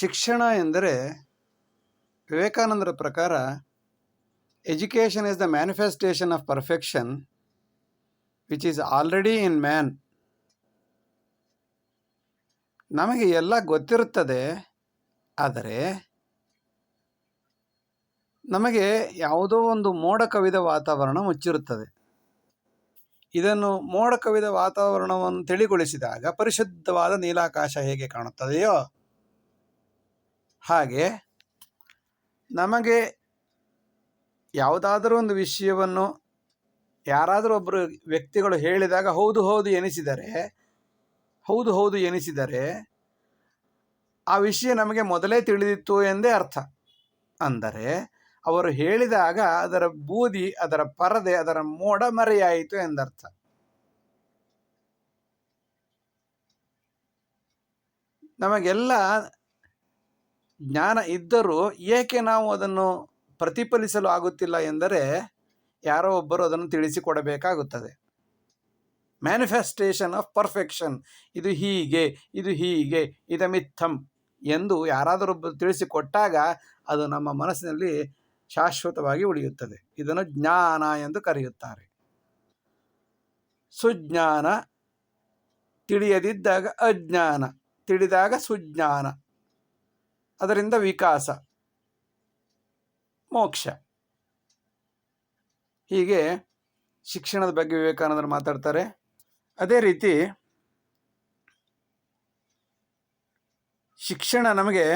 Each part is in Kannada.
ಶಿಕ್ಷಣ ಎಂದರೆ ವಿವೇಕಾನಂದರ ಪ್ರಕಾರ education is the manifestation of perfection which is already in man. ನಮಗೆ ಎಲ್ಲ ಗೊತ್ತಿರುತ್ತದೆ, ಆದರೆ ನಮಗೆ ಯಾವುದೋ ಒಂದು ಮೋಡ ಕವಿದ ವಾತಾವರಣ ಮುಚ್ಚಿರುತ್ತದೆ. ಇದನ್ನು ಮೋಡ ಕವಿದ ವಾತಾವರಣವನ್ನು ತಿಳಿಗೊಳಿಸಿದಾಗ ಪರಿಶುದ್ಧವಾದ ನೀಲಾಕಾಶ ಹೇಗೆ ಕಾಣುತ್ತದೆಯೋ ಹಾಗೆ ನಮಗೆ ಯಾವುದಾದರೂ ಒಂದು ವಿಷಯವನ್ನು ಯಾರಾದರೂ ಒಬ್ಬರು ವ್ಯಕ್ತಿಗಳು ಹೇಳಿದಾಗ ಹೌದು ಹೌದು ಎನಿಸಿದರೆ ಆ ವಿಷಯ ನಮಗೆ ಮೊದಲೇ ತಿಳಿದಿತ್ತು ಎಂದೇ ಅರ್ಥ. ಅಂದರೆ ಅವರು ಹೇಳಿದಾಗ ಅದರ ಬೂದಿ, ಅದರ ಪರದೆ, ಅದರ ಮೋಡ ಮರೆಯಾಯಿತು ಎಂದರ್ಥ. ನಮಗೆಲ್ಲ ಜ್ಞಾನ ಇದ್ದರೂ ಏಕೆ ನಾವು ಅದನ್ನು ಪ್ರತಿಫಲಿಸಲು ಆಗುತ್ತಿಲ್ಲ ಎಂದರೆ ಯಾರೋ ಒಬ್ಬರು ಅದನ್ನು ತಿಳಿಸಿಕೊಡಬೇಕಾಗುತ್ತದೆ. ಮ್ಯಾನಿಫೆಸ್ಟೇಷನ್ ಆಫ್ ಪರ್ಫೆಕ್ಷನ್, ಇದು ಹೀಗೆ ಇದಮಿತ್ತಂ ಎಂದು ಯಾರಾದರೊಬ್ಬರು ತಿಳಿಸಿಕೊಟ್ಟಾಗ ಅದು ನಮ್ಮ ಮನಸ್ಸಿನಲ್ಲಿ ಶಾಶ್ವತವಾಗಿ ಉಳಿಯುತ್ತದೆ. ಇದನ್ನು ಜ್ಞಾನ ಎಂದು ಕರೆಯುತ್ತಾರೆ. ಸುಜ್ಞಾನ, ತಿಳಿಯದಿದ್ದಾಗ ಅಜ್ಞಾನ, ತಿಳಿದಾಗ ಸುಜ್ಞಾನ, ಅದರಿಂದ ವಿಕಾಸ, ಮೋಕ್ಷ. ಹೀಗೆ ಶಿಕ್ಷಣದ ಬಗ್ಗೆ ವಿವೇಕಾನಂದರು ಮಾತಾಡ್ತಾರೆ. ಅದೇ ರೀತಿ ಶಿಕ್ಷಣ ನಮಗೆ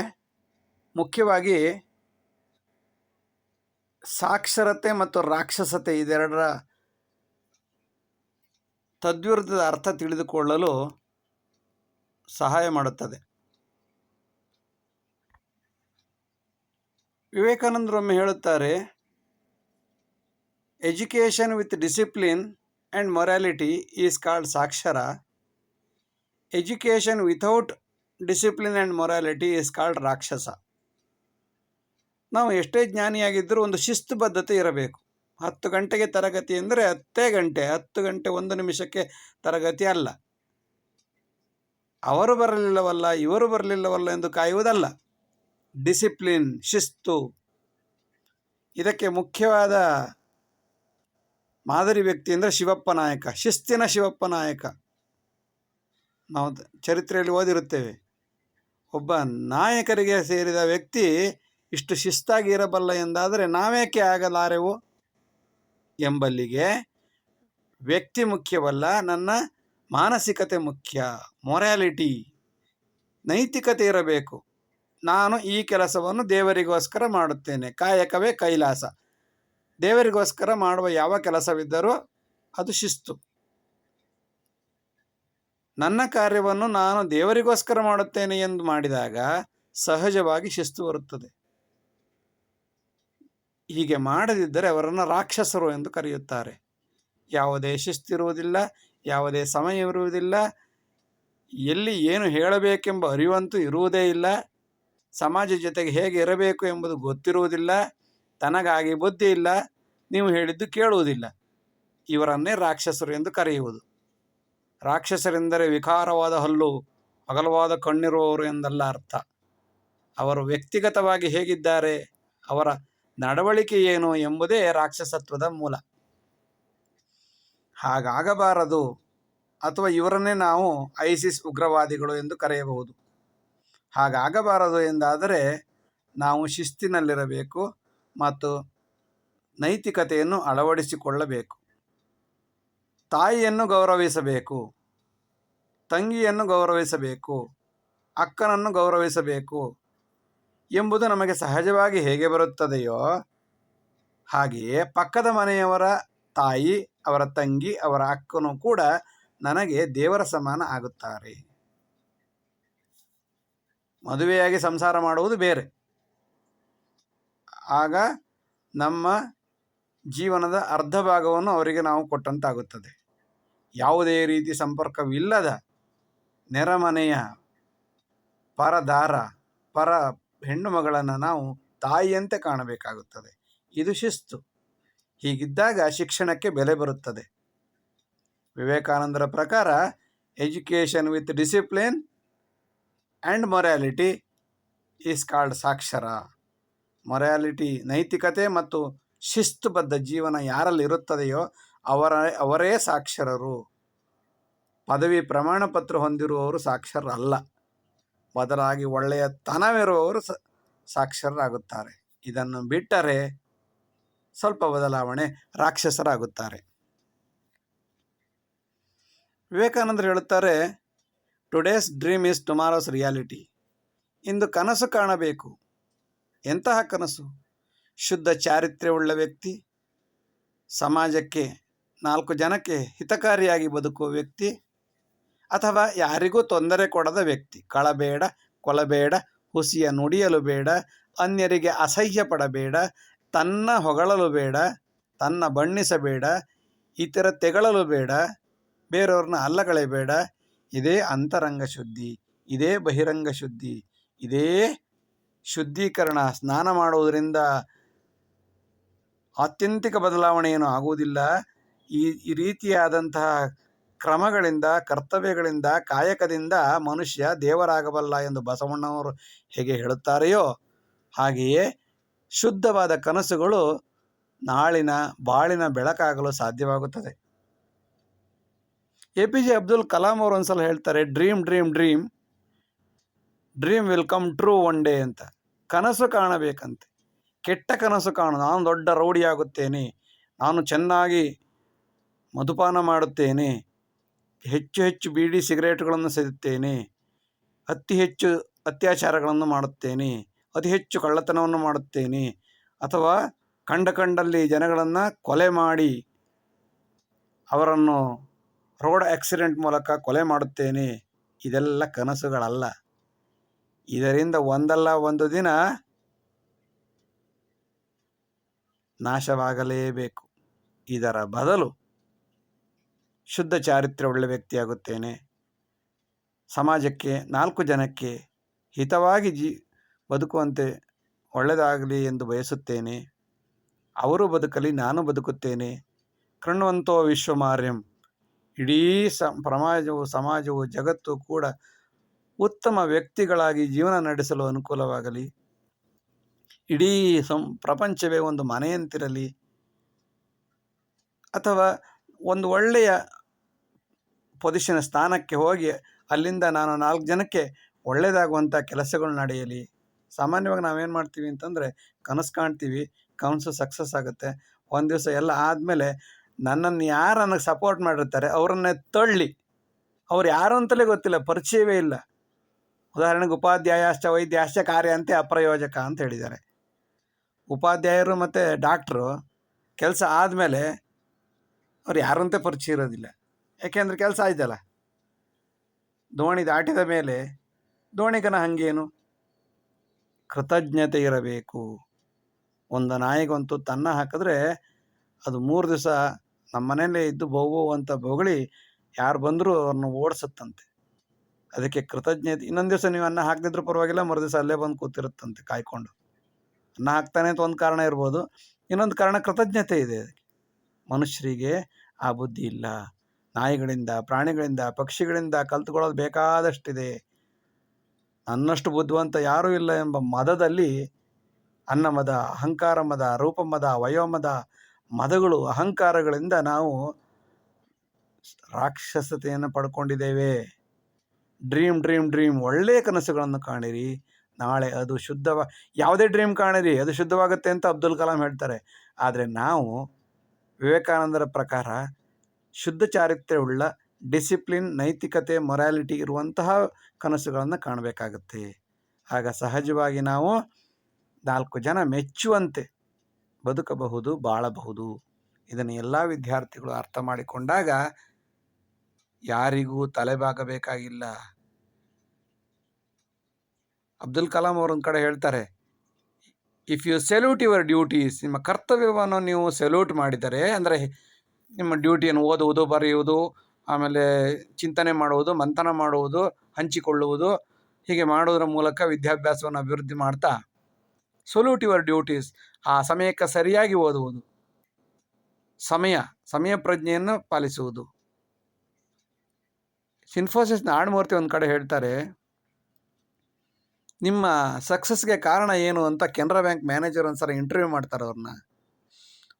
ಮುಖ್ಯವಾಗಿ ಸಾಕ್ಷರತೆ ಮತ್ತು ರಾಕ್ಷಸತೆ ಇದೆರಡರ ತದ್ವಿರುದ್ಧದ ಅರ್ಥ ತಿಳಿದುಕೊಳ್ಳಲು ಸಹಾಯ ಮಾಡುತ್ತದೆ. ವಿವೇಕಾನಂದರೊಮ್ಮೆ ಹೇಳುತ್ತಾರೆ, education with discipline and morality is called ಸಾಕ್ಷರ. Education without discipline and morality is called ರಾಕ್ಷಸ. ನಾವು ಎಷ್ಟೇ ಜ್ಞಾನಿಯಾಗಿದ್ದರೂ ಒಂದು ಶಿಸ್ತುಬದ್ಧತೆ ಇರಬೇಕು. 10 ಗಂಟೆಗೆ ತರಗತಿ ಅಂದರೆ 10 ಗಂಟೆ, 10 ಗಂಟೆ 1 ನಿಮಿಷಕ್ಕೆ ತರಗತಿ ಅಲ್ಲ. ಅವರು ಬರಲಿಲ್ಲವಲ್ಲ, ಇವರು ಬರಲಿಲ್ಲವಲ್ಲ ಎಂದು ಕಾಯುವುದಲ್ಲ. ಡಿಸಿಪ್ಲಿನ್, ಶಿಸ್ತು, ಇದಕ್ಕೆ ಮುಖ್ಯವಾದ ಮಾದರಿ ವ್ಯಕ್ತಿ ಅಂದರೆ ಶಿವಪ್ಪ ನಾಯಕ, ಶಿಸ್ತಿನ ಶಿವಪ್ಪ ನಾಯಕ. ನಾವು ಚರಿತ್ರೆಯಲ್ಲಿ ಓದಿರುತ್ತೇವೆ. ಒಬ್ಬ ನಾಯಕರಿಗೆ ಸೇರಿದ ವ್ಯಕ್ತಿ ಇಷ್ಟು ಶಿಸ್ತಾಗಿ ಇರಬಲ್ಲ ಎಂದಾದರೆ ನಾವೇಕೆ ಆಗಲಾರೆವು ಎಂಬಲ್ಲಿಗೆ ವ್ಯಕ್ತಿ ಮುಖ್ಯವಲ್ಲ, ನನ್ನ ಮಾನಸಿಕತೆ ಮುಖ್ಯ. ಮೊರಾಲಿಟಿ, ನೈತಿಕತೆ ಇರಬೇಕು. ನಾನು ಈ ಕೆಲಸವನ್ನು ದೇವರಿಗೋಸ್ಕರ ಮಾಡುತ್ತೇನೆ, ಕಾಯಕವೇ ಕೈಲಾಸ. ದೇವರಿಗೋಸ್ಕರ ಮಾಡುವ ಯಾವ ಕೆಲಸವಿದ್ದರೂ ಅದು ಶಿಸ್ತು. ನನ್ನ ಕಾರ್ಯವನ್ನು ನಾನು ದೇವರಿಗೋಸ್ಕರ ಮಾಡುತ್ತೇನೆ ಎಂದು ಮಾಡಿದಾಗ ಸಹಜವಾಗಿ ಶಿಸ್ತು ಬರುತ್ತದೆ. ಹೀಗೆ ಮಾಡದಿದ್ದರೆ ಅವರನ್ನು ರಾಕ್ಷಸರು ಎಂದು ಕರೆಯುತ್ತಾರೆ. ಯಾವುದೇ ಶಿಸ್ತಿರುವುದಿಲ್ಲ, ಯಾವುದೇ ಸಮಯ ಇರುವುದಿಲ್ಲ, ಎಲ್ಲಿ ಏನು ಹೇಳಬೇಕೆಂಬ ಅರಿವಂತೂ ಇರುವುದೇ ಇಲ್ಲ, ಸಮಾಜ ಜೊತೆಗೆ ಹೇಗೆ ಇರಬೇಕು ಎಂಬುದು ಗೊತ್ತಿರುವುದಿಲ್ಲ, ತನಗಾಗಿ ಬುದ್ಧಿ ಇಲ್ಲ, ನೀವು ಹೇಳಿದ್ದು ಕೇಳುವುದಿಲ್ಲ. ಇವರನ್ನೇ ರಾಕ್ಷಸರು ಎಂದು ಕರೆಯುವುದು. ರಾಕ್ಷಸರೆಂದರೆ ವಿಕಾರವಾದ ಹಲ್ಲು, ಅಗಲವಾದ ಕಣ್ಣಿರುವವರು ಎಂದಲ್ಲ ಅರ್ಥ. ಅವರು ವ್ಯಕ್ತಿಗತವಾಗಿ ಹೇಗಿದ್ದಾರೆ, ಅವರ ನಡವಳಿಕೆ ಏನು ಎಂಬುದೇ ರಾಕ್ಷಸತ್ವದ ಮೂಲ. ಹಾಗಾಗಬಾರದು. ಅಥವಾ ಇವರನ್ನೇ ನಾವು ಐಸಿಸ್ ಉಗ್ರವಾದಿಗಳು ಎಂದು ಕರೆಯಬಹುದು. ಹಾಗಾಗಬಾರದು ಎಂದಾದರೆ ನಾವು ಶಿಸ್ತಿನಲ್ಲಿರಬೇಕು ಮತ್ತು ನೈತಿಕತೆಯನ್ನು ಅಳವಡಿಸಿಕೊಳ್ಳಬೇಕು. ತಾಯಿಯನ್ನು ಗೌರವಿಸಬೇಕು, ತಂಗಿಯನ್ನು ಗೌರವಿಸಬೇಕು, ಅಕ್ಕನನ್ನು ಗೌರವಿಸಬೇಕು ಎಂಬುದು ನಮಗೆ ಸಹಜವಾಗಿ ಹೇಗೆ ಬರುತ್ತದೆಯೋ ಹಾಗೆಯೇ ಪಕ್ಕದ ಮನೆಯವರ ತಾಯಿ, ಅವರ ತಂಗಿ, ಅವರ ಅಕ್ಕನೂ ಕೂಡ ನನಗೆ ದೇವರ ಸಮಾನ ಆಗುತ್ತಾರೆ. ಮದುವೆಯಾಗಿ ಸಂಸಾರ ಮಾಡುವುದು ಬೇರೆ. ಆಗ ನಮ್ಮ ಜೀವನದ ಅರ್ಧ ಭಾಗವನ್ನು ಅವರಿಗೆ ನಾವು ಕೊಟ್ಟಂತಾಗುತ್ತದೆ. ಯಾವುದೇ ರೀತಿ ಸಂಪರ್ಕವಿಲ್ಲದ ನೆರೆಮನೆಯ ಪರದಾರ, ಪರ ಹೆಣ್ಣು ಮಗಳನ್ನು ನಾವು ತಾಯಿಯಂತೆ ಕಾಣಬೇಕಾಗುತ್ತದೆ. ಇದು ಶಿಸ್ತು. ಹೀಗಿದ್ದಾಗ ಶಿಕ್ಷಣಕ್ಕೆ ಬೆಲೆ ಬರುತ್ತದೆ. ವಿವೇಕಾನಂದರ ಪ್ರಕಾರ education with discipline and morality is called ಸಾಕ್ಷರ. ಮೊರಾಲಿಟಿ, ನೈತಿಕತೆ ಮತ್ತು ಶಿಸ್ತುಬದ್ಧ ಜೀವನ ಯಾರಲ್ಲಿ ಇರುತ್ತದೆಯೋ ಅವರೇ ಸಾಕ್ಷರರು. ಪದವಿ ಪ್ರಮಾಣ ಪತ್ರ ಹೊಂದಿರುವವರು ಸಾಕ್ಷರರಲ್ಲ, ಬದಲಾಗಿ ಒಳ್ಳೆಯ ತನವಿರುವವರು ಸಾಕ್ಷರರಾಗುತ್ತಾರೆ. ಇದನ್ನು ಬಿಟ್ಟರೆ ಸ್ವಲ್ಪ ಬದಲಾವಣೆ, ರಾಕ್ಷಸರಾಗುತ್ತಾರೆ. ವಿವೇಕಾನಂದರು ಹೇಳುತ್ತಾರೆ, today's dream is tomorrow's reality. ಇಂದು ಕನಸು ಕಾಣಬೇಕು. ಎಂತಹ ಕನಸು? ಶುದ್ಧ ಚಾರಿತ್ರ್ಯವುಳ್ಳ ವ್ಯಕ್ತಿ, ಸಮಾಜಕ್ಕೆ 4 ಜನಕ್ಕೆ ಹಿತಕಾರಿಯಾಗಿ ಬದುಕುವ ವ್ಯಕ್ತಿ, ಅಥವಾ ಯಾರಿಗೂ ತೊಂದರೆ ಕೊಡದ ವ್ಯಕ್ತಿ. ಕಳಬೇಡ, ಕೊಲಬೇಡ, ಹುಸಿಯ ನುಡಿಯಲು ಬೇಡ, ಅನ್ಯರಿಗೆ ಅಸಹ್ಯ ಪಡಬೇಡ, ತನ್ನ ಹೊಗಳಲು ಬೇಡ, ತನ್ನ ಬಣ್ಣಿಸಬೇಡ, ಇತರ ತೆಗಳಲು ಬೇಡ, ಬೇರೆಯವ್ರನ್ನ ಅಲ್ಲಗಳೆಬೇಡ. ಇದೇ ಅಂತರಂಗ ಶುದ್ಧಿ, ಇದೇ ಬಹಿರಂಗ ಶುದ್ಧಿ, ಇದೇ ಶುದ್ಧೀಕರಣ. ಸ್ನಾನ ಮಾಡುವುದರಿಂದ ಆತ್ಯಂತಿಕ ಬದಲಾವಣೆಯೇನು ಆಗುವುದಿಲ್ಲ. ಈ ರೀತಿಯಾದಂತಹ ಕ್ರಮಗಳಿಂದ, ಕರ್ತವ್ಯಗಳಿಂದ, ಕಾಯಕದಿಂದ ಮನುಷ್ಯ ದೇವರಾಗಬಲ್ಲ ಎಂದು ಬಸವಣ್ಣವರು ಹೇಗೆ ಹೇಳುತ್ತಾರೆಯೋ ಹಾಗೆಯೇ ಶುದ್ಧವಾದ ಕನಸುಗಳು ನಾಳಿನ ಬಾಳಿನ ಬೆಳಕಾಗಲು ಸಾಧ್ಯವಾಗುತ್ತದೆ. APJ ಅಬ್ದುಲ್ ಕಲಾಂ ಅವರು ಒಂದ್ಸಲ ಹೇಳ್ತಾರೆ, dream dream dream dream will come true one day ಅಂತ. ಕನಸು ಕಾಣಬೇಕಂತೆ, ಕೆಟ್ಟ ಕನಸು ಕಾಣು. ನಾನು ದೊಡ್ಡ ರೌಡಿಯಾಗುತ್ತೇನೆ, ನಾನು ಚೆನ್ನಾಗಿ ಮಧುಪಾನ ಮಾಡುತ್ತೇನೆ, ಹೆಚ್ಚು ಹೆಚ್ಚು ಬೀಡಿ ಸಿಗರೇಟುಗಳನ್ನು ಸೇದುತ್ತೇನೆ, ಅತಿ ಹೆಚ್ಚು ಅತ್ಯಾಚಾರಗಳನ್ನು ಮಾಡುತ್ತೇನೆ, ಅತಿ ಹೆಚ್ಚು ಕಳ್ಳತನವನ್ನು ಮಾಡುತ್ತೇನೆ, ಅಥವಾ ಕಂಡಲ್ಲಿ ಜನಗಳನ್ನು ಕೊಲೆ ಮಾಡಿ ಅವರನ್ನು ರೋಡ್ ಆಕ್ಸಿಡೆಂಟ್ ಮೂಲಕ ಕೊಲೆ ಮಾಡುತ್ತೇನೆ. ಇದೆಲ್ಲ ಕನಸುಗಳಲ್ಲ. ಇದರಿಂದ ಒಂದಲ್ಲ ಒಂದು ದಿನ ನಾಶವಾಗಲೇಬೇಕು. ಇದರ ಬದಲು ಶುದ್ಧ ಚಾರಿತ್ರ್ಯವುಳ್ಳ ವ್ಯಕ್ತಿಯಾಗುತ್ತೇನೆ, ಸಮಾಜಕ್ಕೆ 4 ಜನಕ್ಕೆ ಹಿತವಾಗಿ ಬದುಕುವಂತೆ ಒಳ್ಳೆಯದಾಗಲಿ ಎಂದು ಬಯಸುತ್ತೇನೆ. ಅವರು ಬದುಕಲಿ, ನಾನು ಬದುಕುತ್ತೇನೆ. ಕೃಣ್ವಂತೋ ವಿಶ್ವಮಾರ್ಯಂ. ಇಡೀ ಸಮಾಜವು ಜಗತ್ತು ಕೂಡ ಉತ್ತಮ ವ್ಯಕ್ತಿಗಳಾಗಿ ಜೀವನ ನಡೆಸಲು ಅನುಕೂಲವಾಗಲಿ. ಇಡೀ ಪ್ರಪಂಚವೇ ಒಂದು ಮನೆಯಂತಿರಲಿ, ಅಥವಾ ಒಂದು ಒಳ್ಳೆಯ ಪೊಸಿಷನ್ ಸ್ಥಾನಕ್ಕೆ ಹೋಗಿ ಅಲ್ಲಿಂದ ನಾನು 4 ಜನಕ್ಕೆ ಒಳ್ಳೆಯದಾಗುವಂಥ ಕೆಲಸಗಳು ನಡೆಯಲಿ. ಸಾಮಾನ್ಯವಾಗಿ ನಾವೇನು ಮಾಡ್ತೀವಿ ಅಂತಂದರೆ, ಕನಸು ಕಾಣ್ತೀವಿ, ಕನಸು ಸಕ್ಸಸ್ ಆಗುತ್ತೆ. ಒಂದು ದಿವಸ ಎಲ್ಲ ಆದಮೇಲೆ ನನ್ನನ್ನು ಯಾರು ನನಗೆ ಸಪೋರ್ಟ್ ಮಾಡಿರ್ತಾರೆ ಅವರನ್ನೇ ತಳ್ಳಿ, ಅವ್ರು ಯಾರು ಅಂತಲೇ ಗೊತ್ತಿಲ್ಲ, ಪರಿಚಯವೇ ಇಲ್ಲ. ಉದಾಹರಣೆಗೆ ಉಪಾಧ್ಯಾಯಾಶ್ಚ ವೈದ್ಯಾಶ್ಚ ಕಾರ್ಯಾಂತೆ ಅಪ್ರಯೋಜಕ ಅಂತ ಹೇಳಿದ್ದಾರೆ. ಉಪಾಧ್ಯಾಯರು ಮತ್ತು ಡಾಕ್ಟ್ರು ಕೆಲಸ ಆದಮೇಲೆ ಅವ್ರು ಯಾರಂತೆ ಪರಿಚಯ ಇರೋದಿಲ್ಲ. ಯಾಕೆಂದರೆ ಕೆಲಸ ಆಯ್ತಲ್ಲ. ದೋಣಿ ದಾಟಿದ ಮೇಲೆ ದೋಣಿಗನ ಹಂಗೇನು? ಕೃತಜ್ಞತೆ ಇರಬೇಕು. ಒಂದು ನಾಯಿಗಂತೂ ತನ್ನ ಹಾಕಿದ್ರೆ ಅದು 3 ದಿವಸ ನಮ್ಮ ಮನೆಯಲ್ಲೇ ಇದ್ದು ಬಹು ಅಂತ ಬೊಗಳಿ ಯಾರು ಬಂದರೂ ಅವ್ರನ್ನ ಓಡಿಸುತ್ತಂತೆ. ಅದಕ್ಕೆ ಕೃತಜ್ಞತೆ. ಇನ್ನೊಂದು ದಿವಸ ನೀವು ಅನ್ನ ಹಾಕದಿದ್ರೂ ಪರವಾಗಿಲ್ಲ, ಮರುದಿವಸ ಅಲ್ಲೇ ಬಂದು ಕೂತಿರುತ್ತಂತೆ ಕಾಯ್ಕೊಂಡು. ಅನ್ನ ಹಾಕ್ತಾನೆ ಅಂತ ಒಂದು ಕಾರಣ ಇರ್ಬೋದು, ಇನ್ನೊಂದು ಕಾರಣ ಕೃತಜ್ಞತೆ ಇದೆ ಅದಕ್ಕೆ. ಮನುಷ್ಯರಿಗೆ ಆ ಬುದ್ಧಿ ಇಲ್ಲ. ನಾಯಿಗಳಿಂದ, ಪ್ರಾಣಿಗಳಿಂದ, ಪಕ್ಷಿಗಳಿಂದ ಕಲ್ತುಕೊಳ್ಳೋದು ಬೇಕಾದಷ್ಟಿದೆ. ನನ್ನಷ್ಟು ಬುದ್ಧಿವಂತ ಯಾರೂ ಇಲ್ಲ ಎಂಬ ಮದದಲ್ಲಿ, ಅನ್ನಮದ, ಅಹಂಕಾರ ಮದ, ರೂಪಮದ, ವಯೋಮದ ಮದಗಳು, ಅಹಂಕಾರಗಳಿಂದ ನಾವು ರಾಕ್ಷಸತೆಯನ್ನು ಪಡ್ಕೊಂಡಿದ್ದೇವೆ. ಡ್ರೀಮ್ ಡ್ರೀಮ್ ಡ್ರೀಮ್, ಒಳ್ಳೆಯ ಕನಸುಗಳನ್ನು ಕಾಣಿರಿ. ನಾಳೆ ಅದು ಯಾವುದೇ ಡ್ರೀಮ್ ಕಾಣಿರಿ, ಅದು ಶುದ್ಧವಾಗುತ್ತೆ ಅಂತ ಅಬ್ದುಲ್ ಕಲಾಂ ಹೇಳ್ತಾರೆ. ಆದರೆ ನಾವು ವಿವೇಕಾನಂದರ ಪ್ರಕಾರ ಶುದ್ಧ ಚಾರಿತ್ರ್ಯವುಳ್ಳ, ಡಿಸಿಪ್ಲಿನ್, ನೈತಿಕತೆ, ಮೊರಾಲಿಟಿ ಇರುವಂತಹ ಕನಸುಗಳನ್ನು ಕಾಣಬೇಕಾಗತ್ತೆ. ಆಗ ಸಹಜವಾಗಿ ನಾವು 4 ಜನ ಮೆಚ್ಚುವಂತೆ ಬದುಕಬಹುದು, ಬಾಳಬಹುದು. ಇದನ್ನು ಎಲ್ಲ ವಿದ್ಯಾರ್ಥಿಗಳು ಅರ್ಥ ಮಾಡಿಕೊಂಡಾಗ ಯಾರಿಗೂ ತಲೆಬಾಗಬೇಕಾಗಿಲ್ಲ. ಅಬ್ದುಲ್ ಕಲಾಂ ಅವರೊಂದು ಕಡೆ ಹೇಳ್ತಾರೆ, if you salute your duties, ನಿಮ್ಮ ಕರ್ತವ್ಯವನ್ನು ನೀವು ಸೆಲ್ಯೂಟ್ ಮಾಡಿದರೆ, ಅಂದರೆ ನಿಮ್ಮ ಡ್ಯೂಟಿಯನ್ನು ಓದುವುದು, ಬರೆಯುವುದು, ಆಮೇಲೆ ಚಿಂತನೆ ಮಾಡುವುದು, ಮಂಥನ ಮಾಡುವುದು, ಹಂಚಿಕೊಳ್ಳುವುದು, ಹೀಗೆ ಮಾಡುವುದರ ಮೂಲಕ ವಿದ್ಯಾಭ್ಯಾಸವನ್ನು ಅಭಿವೃದ್ಧಿ ಮಾಡ್ತಾ, ಸೊಲ್ಯೂಟ್ ಯುವರ್ ಡ್ಯೂಟೀಸ್, ಆ ಸಮಯಕ್ಕೆ ಸರಿಯಾಗಿ ಓದುವುದು, ಸಮಯ ಪ್ರಜ್ಞೆಯನ್ನು ಪಾಲಿಸುವುದು. ಇನ್ಫೋಸಿಸ್ನ ಆಡ್ಮೂರ್ತಿ ಒಂದು ಕಡೆ ಹೇಳ್ತಾರೆ, ನಿಮ್ಮ ಸಕ್ಸಸ್ಗೆ ಕಾರಣ ಏನು ಅಂತ ಕೆನರಾ ಬ್ಯಾಂಕ್ ಮ್ಯಾನೇಜರ್ ಒಂದ್ಸಲ ಇಂಟರ್ವ್ಯೂ ಮಾಡ್ತಾರೆ ಅವ್ರನ್ನ.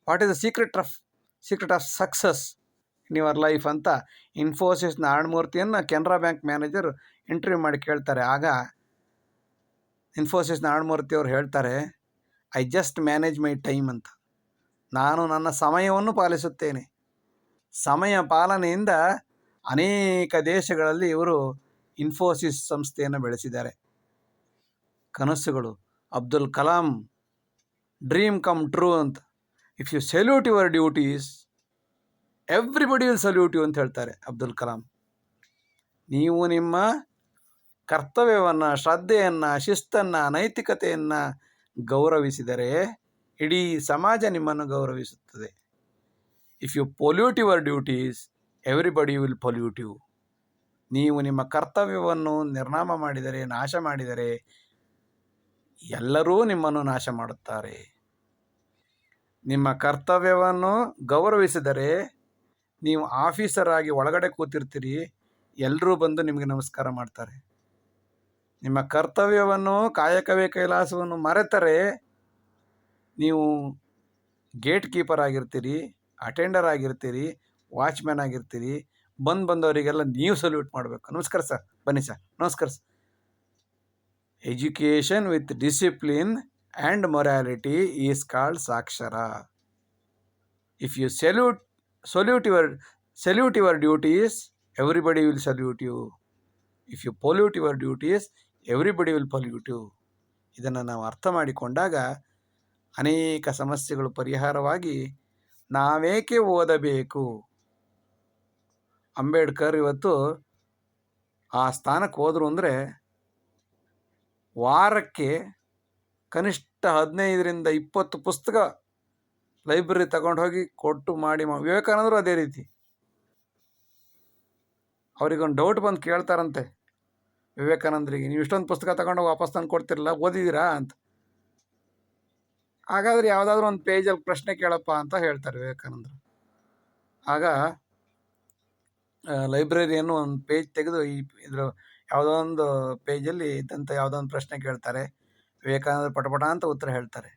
What is the secret of success in your life ಅಂತ ಇನ್ಫೋಸಿಸ್ ನಾರಾಯಣಮೂರ್ತಿಯನ್ನು ಕೆನರಾ ಬ್ಯಾಂಕ್ ಮ್ಯಾನೇಜರ್ ಇಂಟರ್ವ್ಯೂ ಮಾಡಿ ಕೇಳ್ತಾರೆ. ಆಗ ಇನ್ಫೋಸಿಸ್ ನಾರಾಯಣಮೂರ್ತಿ ಅವರು ಹೇಳ್ತಾರೆ, I just manage my time ಅಂತ. ನಾನು ನನ್ನ ಸಮಯವನ್ನು ಪಾಲಿಸುತ್ತೇನೆ. ಸಮಯ ಪಾಲನೆಯಿಂದ ಅನೇಕ ದೇಶಗಳಲ್ಲಿ ಇವರು ಇನ್ಫೋಸಿಸ್ ಸಂಸ್ಥೆಯನ್ನು ಬೆಳೆಸಿದ್ದಾರೆ. ಕನಸುಗಳು, Abdul Kalam dream come true ಅಂತ. If you salute your duties everybody will salute you ಅಂತ ಹೇಳ್ತಾರೆ ಅಬ್ದುಲ್ ಕಲಾಂ. ನೀವು ನಿಮ್ಮ ಕರ್ತವ್ಯವನ್ನು, ಶ್ರದ್ಧೆಯನ್ನು, ಶಿಸ್ತನ್ನು, ನೈತಿಕತೆಯನ್ನು ಗೌರವಿಸಿದರೆ ಇಡೀ ಸಮಾಜ ನಿಮ್ಮನ್ನು ಗೌರವಿಸುತ್ತದೆ. If you pollute your duties everybody will pollute you. ನೀವು ನಿಮ್ಮ ಕರ್ತವ್ಯವನ್ನು ನಿರ್ನಾಮ ಮಾಡಿದರೆ, ನಾಶ ಮಾಡಿದರೆ ಎಲ್ಲರೂ ನಿಮ್ಮನ್ನು ನಾಶ ಮಾಡುತ್ತಾರೆ. ನಿಮ್ಮ ಕರ್ತವ್ಯವನ್ನು ಗೌರವಿಸಿದರೆ, ನೀವು ಆಫೀಸರ್ ಆಗಿ ಒಳಗಡೆ ಕೂತಿರ್ತೀರಿ, ಎಲ್ಲರೂ ಬಂದು ನಿಮಗೆ ನಮಸ್ಕಾರ ಮಾಡ್ತಾರೆ. ನಿಮ್ಮ ಕರ್ತವ್ಯವನ್ನು, ಕಾಯಕವೇ ಕೈಲಾಸವನ್ನು ಮರೆತರೆ ನೀವು ಗೇಟ್ ಕೀಪರ್ ಆಗಿರ್ತೀರಿ, ಅಟೆಂಡರ್ ಆಗಿರ್ತೀರಿ, ವಾಚ್ಮ್ಯಾನ್ ಆಗಿರ್ತೀರಿ. ಬಂದವರಿಗೆಲ್ಲ ನೀವು ಸಲ್ಯೂಟ್ ಮಾಡಬೇಕು. ನಮಸ್ಕಾರ ಸರ್, ಬನ್ನಿ ಸರ್, ನಮಸ್ಕಾರ sir. Education with discipline and morality is called ಸಾಕ್ಷರ. If you salute your duties everybody will salute you. If you pollute your duties everybody will pollute you. ಇದನ್ನು ನಾವು ಅರ್ಥ ಮಾಡಿಕೊಂಡಾಗ ಅನೇಕ ಸಮಸ್ಯೆಗಳು ಪರಿಹಾರವಾಗಿ ನಾವೇಕೆ ಓದಬೇಕು. ಅಂಬೇಡ್ಕರ್ ಇವತ್ತು ಆ ಸ್ಥಾನಕ್ಕೆ ಹೋದರು ಅಂದರೆ ವಾರಕ್ಕೆ ಕನಿಷ್ಠ 15-20 ಪುಸ್ತಕ ಲೈಬ್ರರಿ ತಗೊಂಡು ಹೋಗಿ ಕೊಟ್ಟು ಮಾಡಿ. ವಿವೇಕಾನಂದರು ಅದೇ ರೀತಿ. ಅವರಿಗೊಂದು ಡೌಟ್ ಬಂದು ಕೇಳ್ತಾರಂತೆ ವಿವೇಕಾನಂದರಿಗೆ, ನೀವು ಇಷ್ಟೊಂದು ಪುಸ್ತಕ ತಗೊಂಡೋಗಿ ವಾಪಸ್ ತಂದು ಕೊಡ್ತಿರಲ್ಲ, ಓದಿದ್ದೀರಾ ಅಂತ. ಹಾಗಾದರೆ ಯಾವುದಾದ್ರೂ ಒಂದು ಪೇಜಲ್ಲಿ ಪ್ರಶ್ನೆ ಕೇಳಪ್ಪ ಅಂತ ಹೇಳ್ತಾರೆ ವಿವೇಕಾನಂದರು. ಆಗ ಲೈಬ್ರರಿಯನ್ನು ಒಂದು ಪೇಜ್ ತೆಗೆದು ಇದ್ರ ಯಾವುದೋ ಒಂದು ಪೇಜಲ್ಲಿ ಇದ್ದಂಥ ಯಾವುದೋ ಒಂದು ಪ್ರಶ್ನೆ ಕೇಳ್ತಾರೆ. ವಿವೇಕಾನಂದರು ಪಟಪಟ ಅಂತ ಉತ್ತರ ಹೇಳ್ತಾರೆ.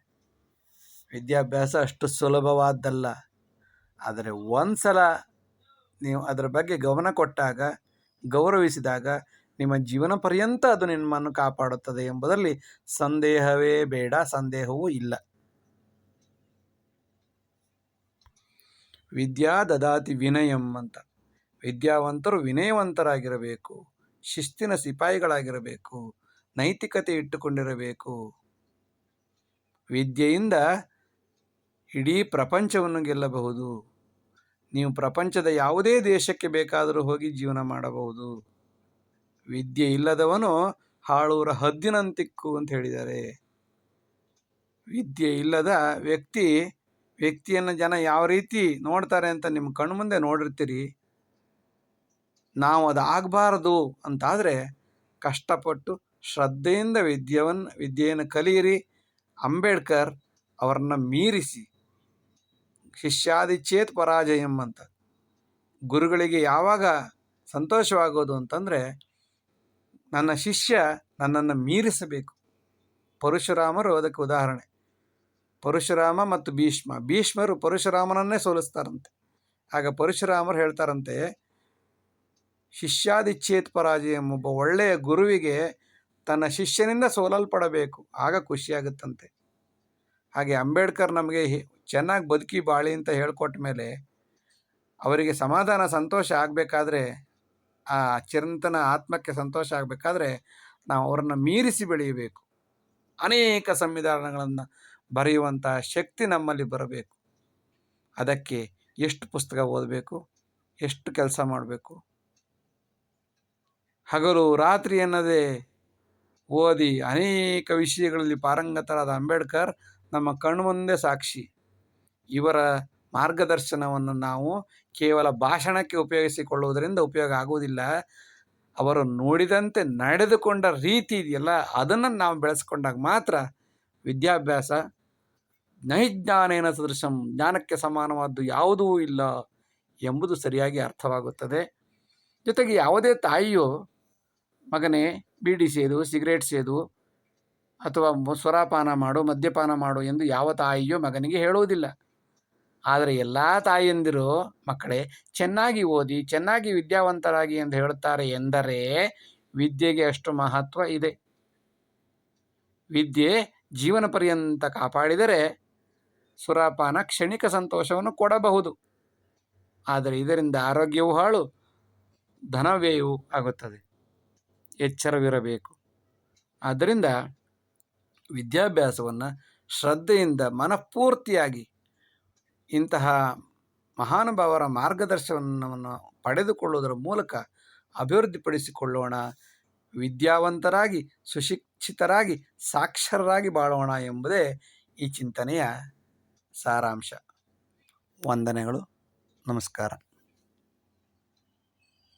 ವಿದ್ಯಾಭ್ಯಾಸ ಅಷ್ಟು ಸುಲಭವಾದ್ದಲ್ಲ. ಆದರೆ ಒಂದು ಸಲ ನೀವು ಅದರ ಬಗ್ಗೆ ಗಮನ ಕೊಟ್ಟಾಗ, ಗೌರವಿಸಿದಾಗ ನಿಮ್ಮ ಜೀವನ ಪರ್ಯಂತ ಅದು ನಿಮ್ಮನ್ನು ಕಾಪಾಡುತ್ತದೆ ಎಂಬುದರಲ್ಲಿ ಸಂದೇಹವೇ ಬೇಡ, ಸಂದೇಹವೂ ಇಲ್ಲ. ವಿದ್ಯಾ ದದಾತಿ ವಿನಯಂ ಅಂತ. ವಿದ್ಯಾವಂತರು ವಿನಯವಂತರಾಗಿರಬೇಕು, ಶಿಸ್ತಿನ ಸಿಪಾಯಿಗಳಾಗಿರಬೇಕು, ನೈತಿಕತೆ ಇಟ್ಟುಕೊಂಡಿರಬೇಕು. ವಿದ್ಯೆಯಿಂದ ಇಡೀ ಪ್ರಪಂಚವನ್ನು ಗೆಲ್ಲಬಹುದು. ನೀವು ಪ್ರಪಂಚದ ಯಾವುದೇ ದೇಶಕ್ಕೆ ಬೇಕಾದರೂ ಹೋಗಿ ಜೀವನ ಮಾಡಬಹುದು. ವಿದ್ಯೆ ಇಲ್ಲದವನು ಹಾಳೂರ ಹದ್ದಿನಂತಿಕ್ಕು ಅಂತ ಹೇಳಿದ್ದಾರೆ. ವಿದ್ಯೆ ಇಲ್ಲದ ವ್ಯಕ್ತಿಯನ್ನು ಜನ ಯಾವ ರೀತಿ ನೋಡ್ತಾರೆ ಅಂತ ನಿಮ್ಮ ಕಣ್ಣು ಮುಂದೆ ನೋಡಿರ್ತೀರಿ. ನಾವು ಅದು ಆಗಬಾರದು ಅಂತಾದರೆ ಕಷ್ಟಪಟ್ಟು ಶ್ರದ್ಧೆಯಿಂದ ವಿದ್ಯೆಯನ್ನು ಕಲಿಯಿರಿ. ಅಂಬೇಡ್ಕರ್ ಅವರನ್ನು ಮೀರಿಸಿ, ಶಿಷ್ಯಾದಿಚೇತ್ ಪರಾಜಯಂ ಅಂತ. ಗುರುಗಳಿಗೆ ಯಾವಾಗ ಸಂತೋಷವಾಗೋದು ಅಂತಂದರೆ, ನನ್ನ ಶಿಷ್ಯ ನನ್ನನ್ನು ಮೀರಿಸಬೇಕು. ಪರಶುರಾಮರು ಅದಕ್ಕೆ ಉದಾಹರಣೆ. ಪರಶುರಾಮ ಮತ್ತು ಭೀಷ್ಮರು ಪರಶುರಾಮನನ್ನೇ ಸೋಲಿಸ್ತಾರಂತೆ. ಆಗ ಪರಶುರಾಮರು ಹೇಳ್ತಾರಂತೆ, ಶಿಷ್ಯಾದಿಚ್ಛೇತ್ ಪರಾಜಯಂ. ಒಬ್ಬ ಒಳ್ಳೆಯ ಗುರುವಿಗೆ ತನ್ನ ಶಿಷ್ಯನಿಂದ ಸೋಲಲ್ಪಡಬೇಕು, ಆಗ ಖುಷಿಯಾಗುತ್ತಂತೆ. ಹಾಗೆ ಅಂಬೇಡ್ಕರ್ ನಮಗೆ ಚೆನ್ನಾಗಿ ಬದುಕಿ ಬಾಳಿ ಅಂತ ಹೇಳ್ಕೊಟ್ಟ ಮೇಲೆ ಅವರಿಗೆ ಸಮಾಧಾನ, ಸಂತೋಷ ಆಗಬೇಕಾದ್ರೆ, ಆ ಚಿರಂತನ ಆತ್ಮಕ್ಕೆ ಸಂತೋಷ ಆಗಬೇಕಾದ್ರೆ ನಾವು ಅವರನ್ನು ಮೀರಿಸಿ ಬೆಳೆಯಬೇಕು. ಅನೇಕ ಸಂವಿಧಾನಗಳನ್ನು ಬರೆಯುವಂಥ ಶಕ್ತಿ ನಮ್ಮಲ್ಲಿ ಬರಬೇಕು. ಅದಕ್ಕೆ ಎಷ್ಟು ಪುಸ್ತಕ ಓದಬೇಕು, ಎಷ್ಟು ಕೆಲಸ ಮಾಡಬೇಕು. ಹಗಲು ರಾತ್ರಿ ಎನ್ನದೇ ಓದಿ ಅನೇಕ ವಿಷಯಗಳಲ್ಲಿ ಪಾರಂಗತರಾದ ಅಂಬೇಡ್ಕರ್ ನಮ್ಮ ಕಣ್ಣು ಮುಂದೆ ಸಾಕ್ಷಿ. ಇವರ ಮಾರ್ಗದರ್ಶನವನ್ನು ನಾವು ಕೇವಲ ಭಾಷಣಕ್ಕೆ ಉಪಯೋಗಿಸಿಕೊಳ್ಳುವುದರಿಂದ ಉಪಯೋಗ ಆಗುವುದಿಲ್ಲ. ಅವರು ನೋಡಿದಂತೆ ನಡೆದುಕೊಂಡ ರೀತಿ ಇದೆಯಲ್ಲ, ಅದನ್ನು ನಾವು ಬೆಳೆಸ್ಕೊಂಡಾಗ ಮಾತ್ರ ವಿದ್ಯಾಭ್ಯಾಸ ನೈಜ್ಞಾನೇನ ಸದೃಶಂ, ಜ್ಞಾನಕ್ಕೆ ಸಮಾನವಾದ್ದು ಯಾವುದೂ ಇಲ್ಲ ಎಂಬುದು ಸರಿಯಾಗಿ ಅರ್ಥವಾಗುತ್ತದೆ. ಜೊತೆಗೆ ಯಾವುದೇ ತಾಯಿಯು ಮಗನೇ ಬೀಡಿ ಸೇದು, ಸಿಗರೇಟ್ ಸೇದು, ಅಥವಾ ಸುರಾಪಾನ ಮಾಡು, ಮದ್ಯಪಾನ ಮಾಡು ಎಂದು ಯಾವ ತಾಯಿಯೋ ಮಗನಿಗೆ ಹೇಳುವುದಿಲ್ಲ. ಆದರೆ ಎಲ್ಲ ತಾಯಿಯಂದಿರು ಮಕ್ಕಳೇ ಚೆನ್ನಾಗಿ ಓದಿ, ಚೆನ್ನಾಗಿ ವಿದ್ಯಾವಂತರಾಗಿ ಎಂದು ಹೇಳುತ್ತಾರೆ ಎಂದರೆ ವಿದ್ಯೆಗೆ ಅಷ್ಟು ಮಹತ್ವ ಇದೆ. ವಿದ್ಯೆ ಜೀವನ ಪರ್ಯಂತ ಕಾಪಾಡಿದರೆ ಸುರಾಪಾನ ಕ್ಷಣಿಕ ಸಂತೋಷವನ್ನು ಕೊಡಬಹುದು, ಆದರೆ ಇದರಿಂದ ಆರೋಗ್ಯವೂ ಹಾಳು, ಧನವ್ಯಯವೂ ಆಗುತ್ತದೆ. ಎಚ್ಚರವಿರಬೇಕು. ಆದ್ದರಿಂದ ವಿದ್ಯಾಭ್ಯಾಸವನ್ನು ಶ್ರದ್ಧೆಯಿಂದ ಮನಃಪೂರ್ತಿಯಾಗಿ ಇಂತಹ ಮಹಾನುಭಾವರ ಮಾರ್ಗದರ್ಶನವನ್ನು ಪಡೆದುಕೊಳ್ಳುವುದರ ಮೂಲಕ ಅಭಿವೃದ್ಧಿಪಡಿಸಿಕೊಳ್ಳೋಣ. ವಿದ್ಯಾವಂತರಾಗಿ, ಸುಶಿಕ್ಷಿತರಾಗಿ, ಸಾಕ್ಷರರಾಗಿ ಬಾಳೋಣ ಎಂಬುದೇ ಈ ಚಿಂತನೆಯ ಸಾರಾಂಶ. ವಂದನೆಗಳು. ನಮಸ್ಕಾರ.